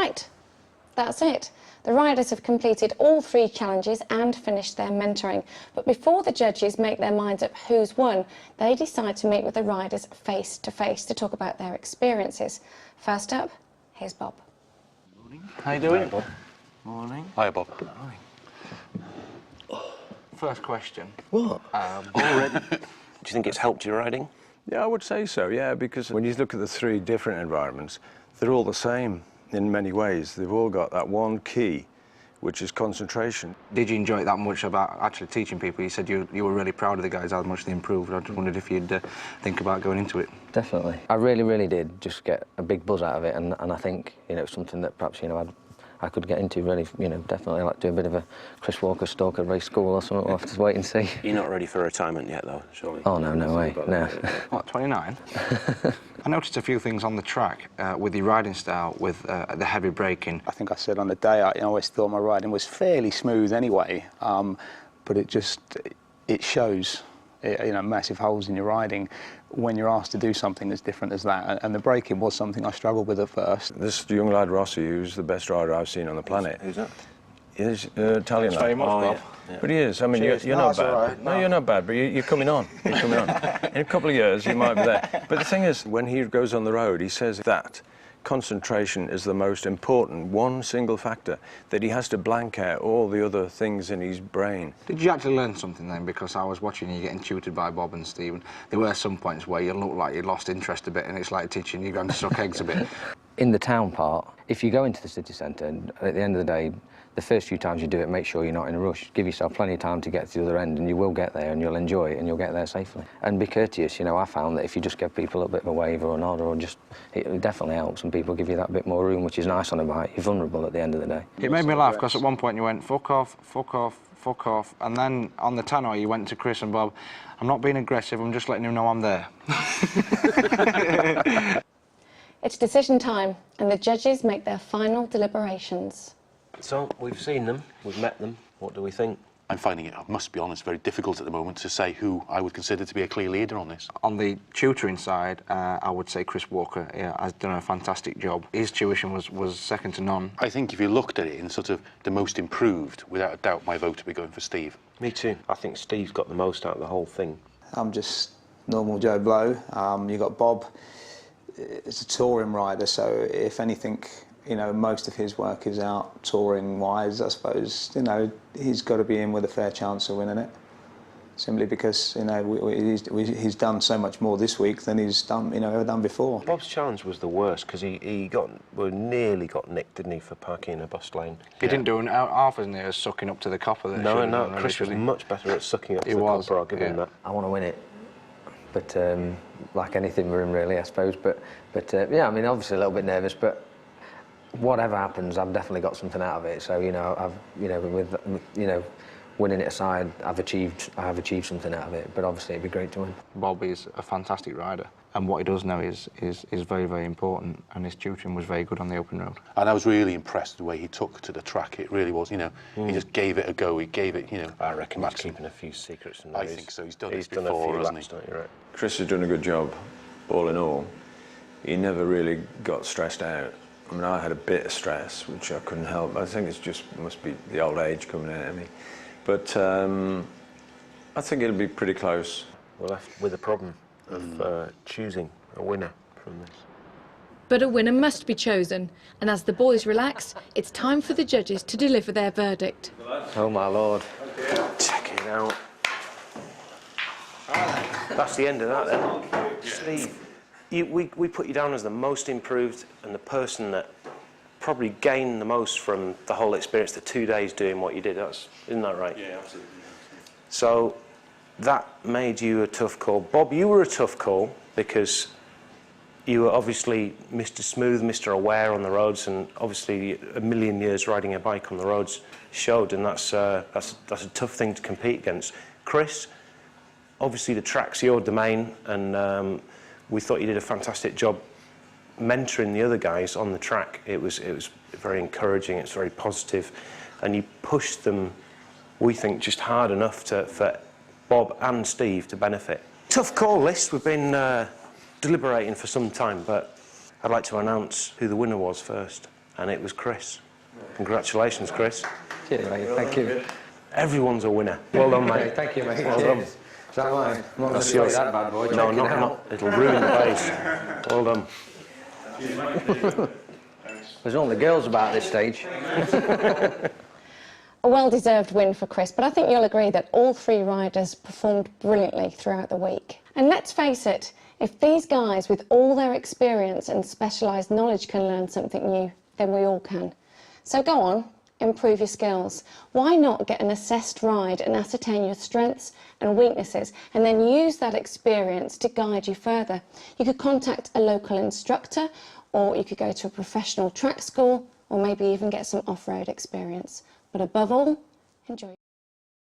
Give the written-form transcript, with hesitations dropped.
Right, that's it. The riders have completed all 3 challenges and finished their mentoring. But before the judges make their minds up who's won, they decide to meet with the riders face to face to talk about their experiences. First up, here's Bob. Morning. How you doing? Hi, Bob. Morning. Hi, Bob. Morning. First question. What? Already. Do you think it's helped your riding? Yeah, I would say so, yeah, because when you look at the 3 different environments, they're all the same in many ways. They've all got that one key, which is concentration. Did you enjoy it that much about actually teaching people? You said you were really proud of the guys, how much they improved. I just wondered if you'd think about going into it. Definitely. I really, really did just get a big buzz out of it, and I think, you know, something that perhaps, you know, I could get into really, you know, definitely like do a bit of a Chris Walker Stalker race school or something. We'll have to wait and see. You're not ready for retirement yet, though, surely? Oh, no, no way, no. What, 29? I noticed a few things on the track with your riding style, with the heavy braking. I think I said on the day, I always thought my riding was fairly smooth anyway, but it shows, you know, massive holes in your riding when you're asked to do something as different as that. And the braking was something I struggled with at first. This young lad, Rossi, who's the best rider I've seen on the planet. Who's that? He's Italian lad. Famous, Bob. Yeah. But he is. I mean, you're not bad. Right. No, you're not bad, but you're coming on. You're coming on. In a couple of years, you might be there. But the thing is, when he goes on the road, he says that concentration is the most important, one single factor, that he has to blank out all the other things in his brain. Did you actually learn something then? Because I was watching you getting tutored by Bob and Stephen. There were some points where you looked like you lost interest a bit, and it's like teaching you going to suck eggs a bit. In the town part, if you go into the city centre, at the end of the day, the first few times you do it, make sure you're not in a rush. Give yourself plenty of time to get to the other end, and you will get there, and you'll enjoy it, and you'll get there safely. And be courteous. You know, I found that if you just give people a bit of a wave or a nod, or just, it definitely helps, and people give you that bit more room, which is nice on a bike. You're vulnerable at the end of the day. It made me laugh, because at one point you went, fuck off, fuck off, fuck off, and then on the tannoy you went to Chris and Bob, I'm not being aggressive, I'm just letting him know I'm there. It's decision time, and the judges make their final deliberations. So, we've seen them, we've met them. What do we think? I'm finding it, I must be honest, very difficult at the moment to say who I would consider to be a clear leader on this. On the tutoring side, I would say Chris Walker has done a fantastic job. His tuition was second to none. I think if you looked at it in sort of the most improved, without a doubt, my vote would be going for Steve. Me too. I think Steve's got the most out of the whole thing. I'm just normal Joe Blow. You got Bob, it's a touring rider, so if anything, you know, most of his work is out touring-wise. I suppose, you know, he's got to be in with a fair chance of winning it. Simply because, you know, he's done so much more this week than he's done, you know, ever done before. Bob's challenge was the worst, because he nearly got nicked, didn't he, for parking in a bus lane. He didn't do half as near as sucking up to the copper. No, Chris was much better at sucking up to the copper, I'll give him that. I want to win it, but like anything we're in, really, I suppose. But yeah, I mean, obviously a little bit nervous, but whatever happens, I've definitely got something out of it. So, you know, winning it aside, I have achieved something out of it. But obviously, it'd be great to win. Bob is a fantastic rider, and what he does now is very, very important. And his tutoring was very good on the open road. And I was really impressed with the way he took to the track. It really was, you know, he just gave it a go. He gave it, you know, I reckon he's keeping a few secrets. I think so. He's done this a few before, hasn't laps, he? don't you, right? Chris has done a good job, all in all. He never really got stressed out. I mean, I had a bit of stress, which I couldn't help. I think it's just, must be the old age coming out of me. But I think it'll be pretty close. We're left with a problem of choosing a winner from this. But a winner must be chosen, and as the boys relax, it's time for the judges to deliver their verdict. Oh my lord. Check it out. That's the end of that then. Steve, we put you down as the most improved and the person that probably gained the most from the whole experience, the 2 days doing what you did. Isn't that right? Yeah, absolutely. So that made you a tough call. Bob, you were a tough call because you were obviously Mr. Smooth, Mr. Aware on the roads, and obviously a million years riding a bike on the roads showed, and that's a tough thing to compete against. Chris, obviously the track's your domain, and we thought you did a fantastic job mentoring the other guys on the track. It was very encouraging, it's very positive, and you pushed them, we think, just hard enough for Bob and Steve to benefit. Tough call list. We've been deliberating for some time, but I'd like to announce who the winner was first. and it was Chris. Congratulations, Chris. Cheers, mate. Thank you. Everyone's a winner. Well done, mate. Thank you, mate. Well Cheers. done. Is that mine? I'm not going to That's destroy yours. that bad boy. No, Check it out. not. It'll ruin the base. Well done. There's only girls about this stage. A well-deserved win for Chris, but I think you'll agree that all three riders performed brilliantly throughout the week. And let's face it, if these guys with all their experience and specialised knowledge can learn something new, then we all can. So go on, improve your skills. Why not get an assessed ride and ascertain your strengths and weaknesses, and then use that experience to guide you further? You could contact a local instructor, or you could go to a professional track school, or maybe even get some off-road experience. But above all, enjoy.